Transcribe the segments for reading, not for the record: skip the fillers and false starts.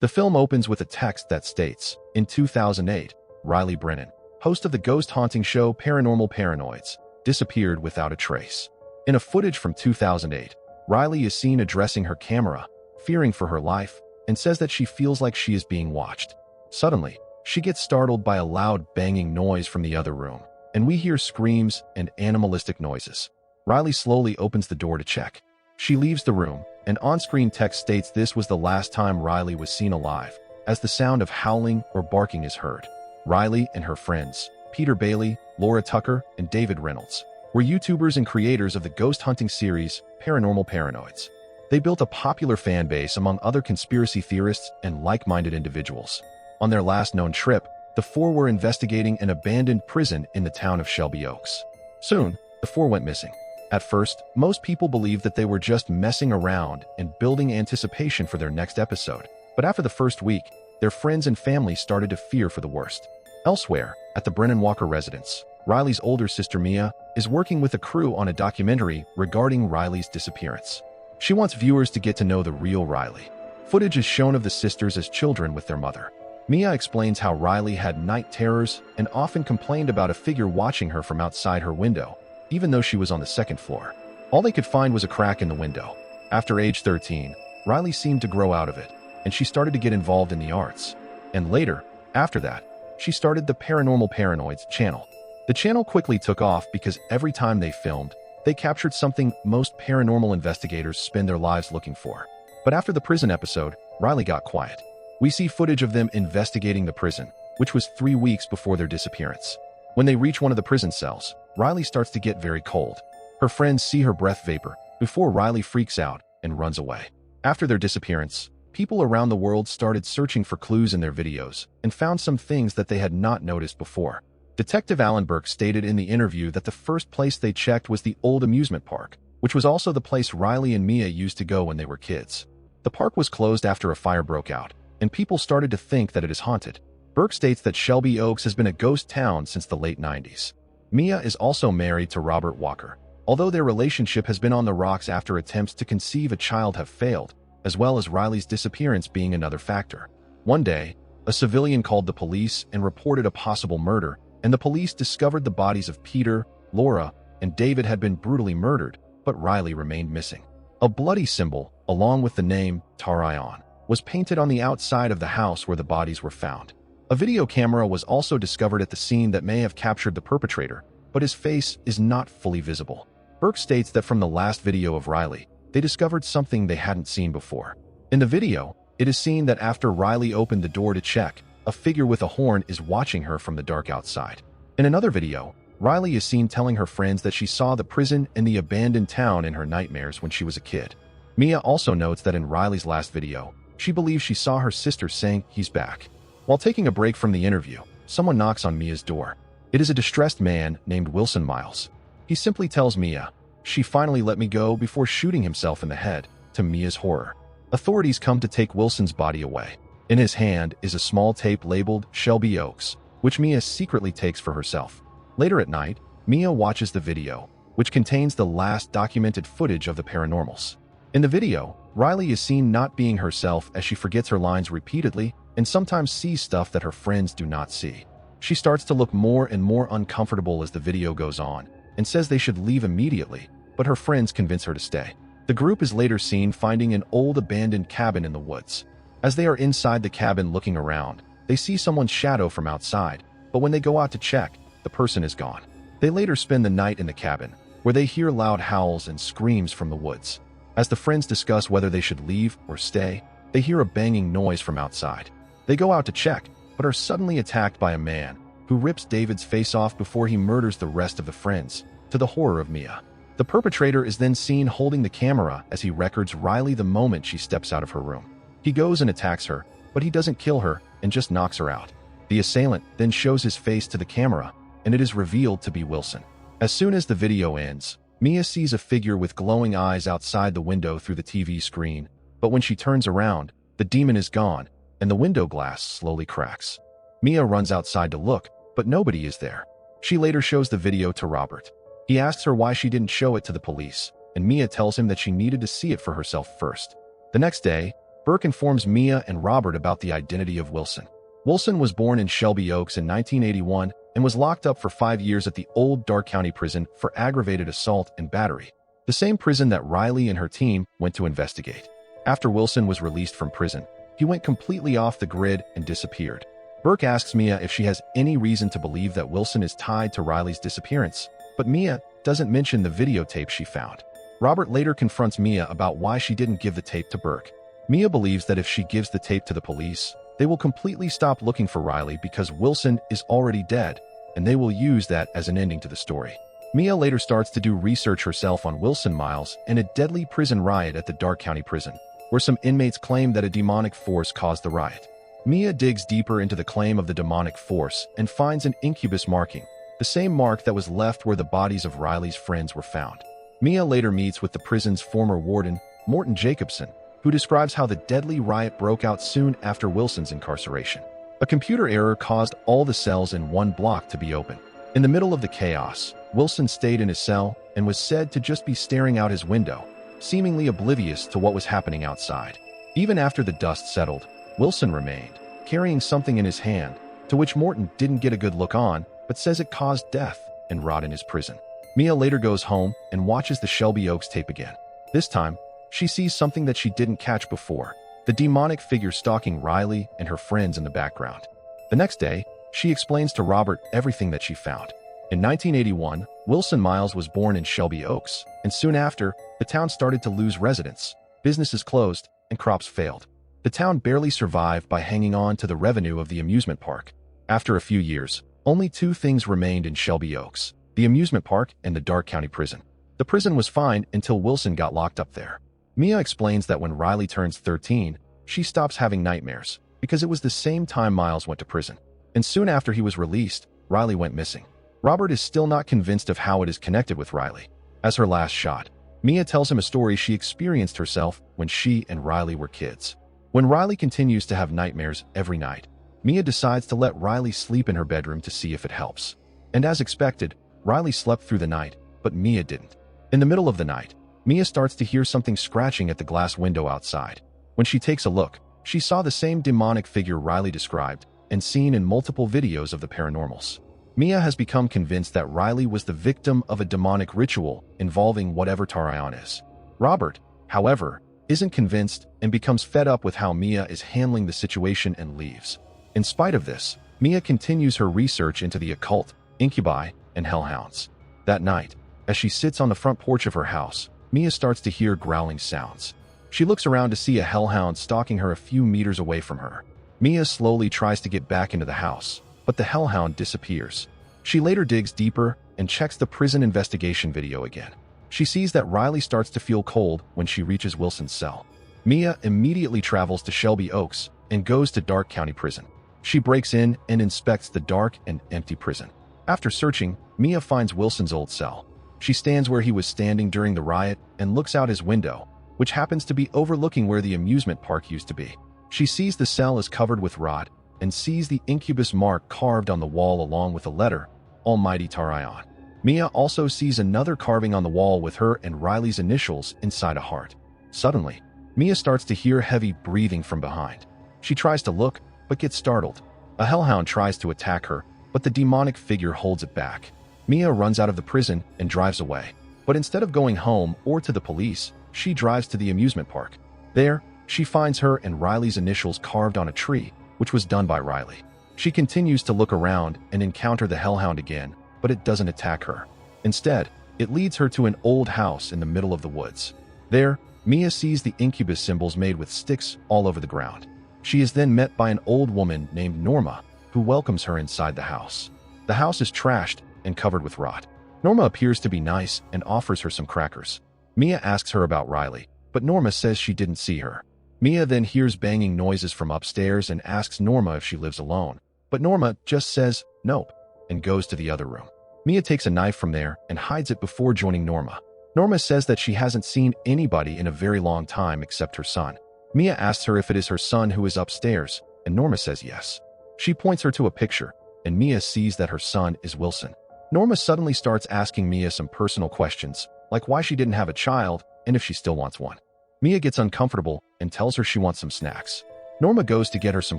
The film opens with a text that states, in 2008, Riley Brennan, host of the ghost-haunting show Paranormal Paranoids, disappeared without a trace. In a footage from 2008, Riley is seen addressing her camera, fearing for her life, and says that she feels like she is being watched. Suddenly, she gets startled by a loud banging noise from the other room, and we hear screams and animalistic noises. Riley slowly opens the door to check. She leaves the room, and on-screen text states this was the last time Riley was seen alive, as the sound of howling or barking is heard. Riley and her friends, Peter Bailey, Laura Tucker, and David Reynolds, were YouTubers and creators of the ghost hunting series Paranormal Paranoids. They built a popular fan base among other conspiracy theorists and like-minded individuals. On their last known trip, the four were investigating an abandoned prison in the town of Shelby Oaks. Soon, the four went missing. At first, most people believed that they were just messing around and building anticipation for their next episode. But after the first week, their friends and family started to fear for the worst. Elsewhere, at the Brennan Walker residence, Riley's older sister Mia is working with a crew on a documentary regarding Riley's disappearance. She wants viewers to get to know the real Riley. Footage is shown of the sisters as children with their mother. Mia explains how Riley had night terrors and often complained about a figure watching her from outside her window, even though she was on the second floor. All they could find was a crack in the window. After age 13, Riley seemed to grow out of it, and she started to get involved in the arts. And later, after that, she started the Paranormal Paranoids channel. The channel quickly took off because every time they filmed, they captured something most paranormal investigators spend their lives looking for. But after the prison episode, Riley got quiet. We see footage of them investigating the prison, which was 3 weeks before their disappearance. When they reach one of the prison cells, Riley starts to get very cold. Her friends see her breath vapor before Riley freaks out and runs away. After their disappearance, people around the world started searching for clues in their videos and found some things that they had not noticed before. Detective Alan Burke stated in the interview that the first place they checked was the old amusement park, which was also the place Riley and Mia used to go when they were kids. The park was closed after a fire broke out, and people started to think that it is haunted. Burke states that Shelby Oaks has been a ghost town since the late 90s. Mia is also married to Robert Walker, although their relationship has been on the rocks after attempts to conceive a child have failed, as well as Riley's disappearance being another factor. One day, a civilian called the police and reported a possible murder, and the police discovered the bodies of Peter, Laura, and David had been brutally murdered, but Riley remained missing. A bloody symbol, along with the name Tarion, was painted on the outside of the house where the bodies were found. A video camera was also discovered at the scene that may have captured the perpetrator, but his face is not fully visible. Burke states that from the last video of Riley, they discovered something they hadn't seen before. In the video, it is seen that after Riley opened the door to check, a figure with a horn is watching her from the dark outside. In another video, Riley is seen telling her friends that she saw the prison and the abandoned town in her nightmares when she was a kid. Mia also notes that in Riley's last video, she believes she saw her sister saying, "He's back." While taking a break from the interview, someone knocks on Mia's door. It is a distressed man named Wilson Miles. He simply tells Mia, "She finally let me go," before shooting himself in the head, to Mia's horror. Authorities come to take Wilson's body away. In his hand is a small tape labeled Shelby Oaks, which Mia secretly takes for herself. Later at night, Mia watches the video, which contains the last documented footage of the paranormals. In the video, Riley is seen not being herself as she forgets her lines repeatedly and sometimes sees stuff that her friends do not see. She starts to look more and more uncomfortable as the video goes on and says they should leave immediately, but her friends convince her to stay. The group is later seen finding an old abandoned cabin in the woods. As they are inside the cabin looking around, they see someone's shadow from outside, but when they go out to check, the person is gone. They later spend the night in the cabin, where they hear loud howls and screams from the woods. As the friends discuss whether they should leave or stay, they hear a banging noise from outside. They go out to check, but are suddenly attacked by a man, who rips David's face off before he murders the rest of the friends, to the horror of Mia. The perpetrator is then seen holding the camera as he records Riley the moment she steps out of her room. He goes and attacks her, but he doesn't kill her and just knocks her out. The assailant then shows his face to the camera, and it is revealed to be Wilson. As soon as the video ends, Mia sees a figure with glowing eyes outside the window through the TV screen, but when she turns around, the demon is gone, and the window glass slowly cracks. Mia runs outside to look, but nobody is there. She later shows the video to Robert. He asks her why she didn't show it to the police, and Mia tells him that she needed to see it for herself first. The next day, Burke informs Mia and Robert about the identity of Wilson. Wilson was born in Shelby Oaks in 1981 and was locked up for 5 years at the old Darke County Prison for aggravated assault and battery, the same prison that Riley and her team went to investigate. After Wilson was released from prison, he went completely off the grid and disappeared. Burke asks Mia if she has any reason to believe that Wilson is tied to Riley's disappearance, but Mia doesn't mention the videotape she found. Robert later confronts Mia about why she didn't give the tape to Burke. Mia believes that if she gives the tape to the police, they will completely stop looking for Riley because Wilson is already dead, and they will use that as an ending to the story. Mia later starts to do research herself on Wilson Miles and a deadly prison riot at the Darke County Prison, where some inmates claim that a demonic force caused the riot. Mia digs deeper into the claim of the demonic force and finds an incubus marking, the same mark that was left where the bodies of Riley's friends were found. Mia later meets with the prison's former warden, Morton Jacobson, who describes how the deadly riot broke out soon after Wilson's incarceration. A computer error caused all the cells in one block to be open. In the middle of the chaos, Wilson stayed in his cell and was said to just be staring out his window, seemingly oblivious to what was happening outside. Even after the dust settled, Wilson remained, carrying something in his hand, to which Morton didn't get a good look on, but says it caused death and rot in his prison. Mia later goes home and watches the Shelby Oaks tape again. This time, she sees something that she didn't catch before, the demonic figure stalking Riley and her friends in the background. The next day, she explains to Robert everything that she found. In 1981, Wilson Miles was born in Shelby Oaks, and soon after, the town started to lose residents, businesses closed, and crops failed. The town barely survived by hanging on to the revenue of the amusement park. After a few years, only 2 things remained in Shelby Oaks: the amusement park and the Darke County Prison. The prison was fine until Wilson got locked up there. Mia explains that when Riley turns 13, she stops having nightmares, because it was the same time Miles went to prison. And soon after he was released, Riley went missing. Robert is still not convinced of how it is connected with Riley. As her last shot, Mia tells him a story she experienced herself when she and Riley were kids. When Riley continues to have nightmares every night, Mia decides to let Riley sleep in her bedroom to see if it helps. And as expected, Riley slept through the night, but Mia didn't. In the middle of the night, Mia starts to hear something scratching at the glass window outside. When she takes a look, she saw the same demonic figure Riley described and seen in multiple videos of the paranormals. Mia has become convinced that Riley was the victim of a demonic ritual involving whatever Tarayan is. Robert, however, isn't convinced and becomes fed up with how Mia is handling the situation and leaves. In spite of this, Mia continues her research into the occult, incubi, and hellhounds. That night, as she sits on the front porch of her house, Mia starts to hear growling sounds. She looks around to see a hellhound stalking her a few meters away from her. Mia slowly tries to get back into the house, but the hellhound disappears. She later digs deeper and checks the prison investigation video again. She sees that Riley starts to feel cold when she reaches Wilson's cell. Mia immediately travels to Shelby Oaks and goes to Darke County Prison. She breaks in and inspects the dark and empty prison. After searching, Mia finds Wilson's old cell. She stands where he was standing during the riot and looks out his window, which happens to be overlooking where the amusement park used to be. She sees the cell is covered with rot and sees the incubus mark carved on the wall along with a letter, Almighty Tarayan. Mia also sees another carving on the wall with her and Riley's initials inside a heart. Suddenly, Mia starts to hear heavy breathing from behind. She tries to look, but gets startled. A hellhound tries to attack her, but the demonic figure holds it back. Mia runs out of the prison and drives away. But instead of going home or to the police, she drives to the amusement park. There, she finds her and Riley's initials carved on a tree, which was done by Riley. She continues to look around and encounter the hellhound again, but it doesn't attack her. Instead, it leads her to an old house in the middle of the woods. There, Mia sees the incubus symbols made with sticks all over the ground. She is then met by an old woman named Norma, who welcomes her inside the house. The house is trashed and covered with rot. Norma appears to be nice and offers her some crackers. Mia asks her about Riley, but Norma says she didn't see her. Mia then hears banging noises from upstairs and asks Norma if she lives alone, but Norma just says nope and goes to the other room. Mia takes a knife from there and hides it before joining Norma. Norma says that she hasn't seen anybody in a very long time except her son. Mia asks her if it is her son who is upstairs, and Norma says yes. She points her to a picture, and Mia sees that her son is Wilson. Norma suddenly starts asking Mia some personal questions, like why she didn't have a child and if she still wants one. Mia gets uncomfortable and tells her she wants some snacks. Norma goes to get her some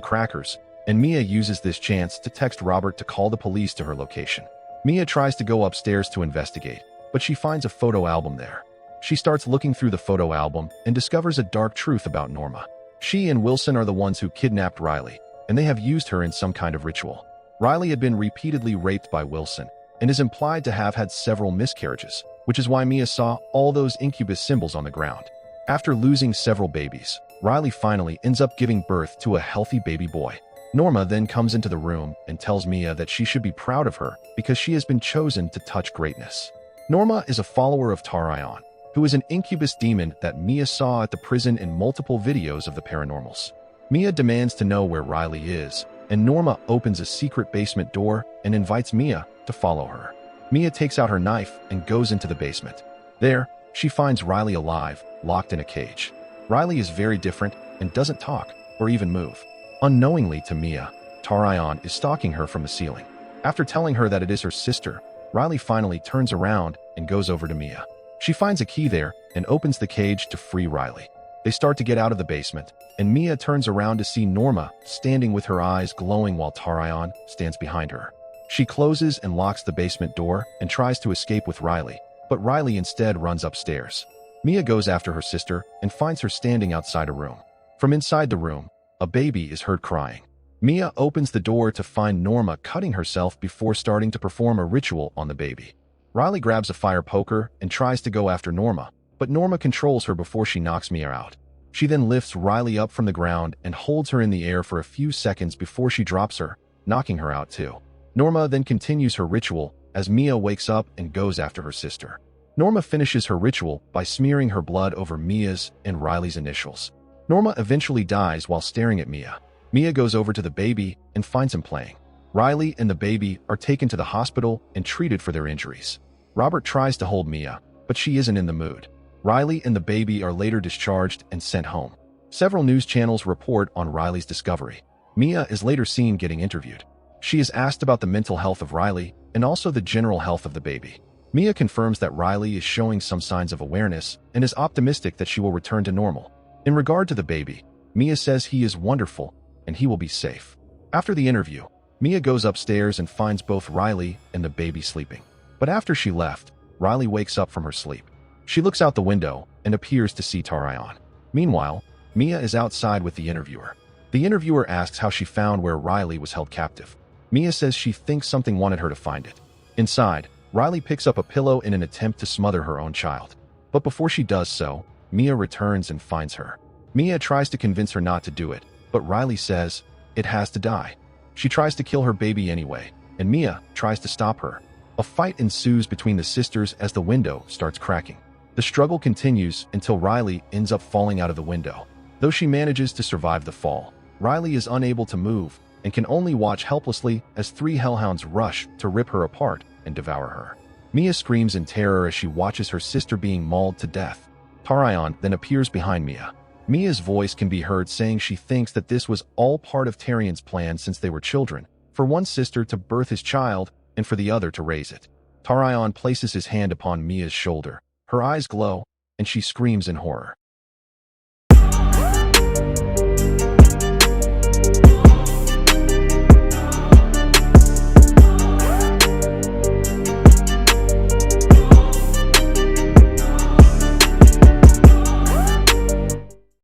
crackers, and Mia uses this chance to text Robert to call the police to her location. Mia tries to go upstairs to investigate, but she finds a photo album there. She starts looking through the photo album and discovers a dark truth about Norma. She and Wilson are the ones who kidnapped Riley, and they have used her in some kind of ritual. Riley had been repeatedly raped by Wilson and is implied to have had several miscarriages, which is why Mia saw all those incubus symbols on the ground. After losing several babies, Riley finally ends up giving birth to a healthy baby boy. Norma then comes into the room and tells Mia that she should be proud of her because she has been chosen to touch greatness. Norma is a follower of Tarion, who is an incubus demon that Mia saw at the prison in multiple videos of the paranormals. Mia demands to know where Riley is, and Norma opens a secret basement door and invites Mia to follow her. Mia takes out her knife and goes into the basement. There, she finds Riley alive, locked in a cage. Riley is very different and doesn't talk or even move. Unknowingly to Mia, Tarion is stalking her from the ceiling. After telling her that it is her sister, Riley finally turns around and goes over to Mia. She finds a key there and opens the cage to free Riley. They start to get out of the basement, and Mia turns around to see Norma standing with her eyes glowing while Tarion stands behind her. She closes and locks the basement door and tries to escape with Riley, but Riley instead runs upstairs. Mia goes after her sister and finds her standing outside a room. From inside the room, a baby is heard crying. Mia opens the door to find Norma cutting herself before starting to perform a ritual on the baby. Riley grabs a fire poker and tries to go after Norma, but Norma controls her before she knocks Mia out. She then lifts Riley up from the ground and holds her in the air for a few seconds before she drops her, knocking her out too. Norma then continues her ritual as Mia wakes up and goes after her sister. Norma finishes her ritual by smearing her blood over Mia's and Riley's initials. Norma eventually dies while staring at Mia. Mia goes over to the baby and finds him playing. Riley and the baby are taken to the hospital and treated for their injuries. Robert tries to hold Mia, but she isn't in the mood. Riley and the baby are later discharged and sent home. Several news channels report on Riley's discovery. Mia is later seen getting interviewed. She is asked about the mental health of Riley and also the general health of the baby. Mia confirms that Riley is showing some signs of awareness and is optimistic that she will return to normal. In regard to the baby, Mia says he is wonderful and he will be safe. After the interview, Mia goes upstairs and finds both Riley and the baby sleeping. But after she left, Riley wakes up from her sleep. She looks out the window and appears to see Tarion. Meanwhile, Mia is outside with the interviewer. The interviewer asks how she found where Riley was held captive. Mia says she thinks something wanted her to find it. Inside, Riley picks up a pillow in an attempt to smother her own child. But before she does so, Mia returns and finds her. Mia tries to convince her not to do it, but Riley says it has to die. She tries to kill her baby anyway, and Mia tries to stop her. A fight ensues between the sisters as the window starts cracking. The struggle continues until Riley ends up falling out of the window. Though she manages to survive the fall, Riley is unable to move and can only watch helplessly as 3 hellhounds rush to rip her apart and devour her. Mia screams in terror as she watches her sister being mauled to death. Tarion then appears behind Mia. Mia's voice can be heard saying she thinks that this was all part of Tarion's plan since they were children, for one sister to birth his child and for the other to raise it. Tarion places his hand upon Mia's shoulder. Her eyes glow, and she screams in horror.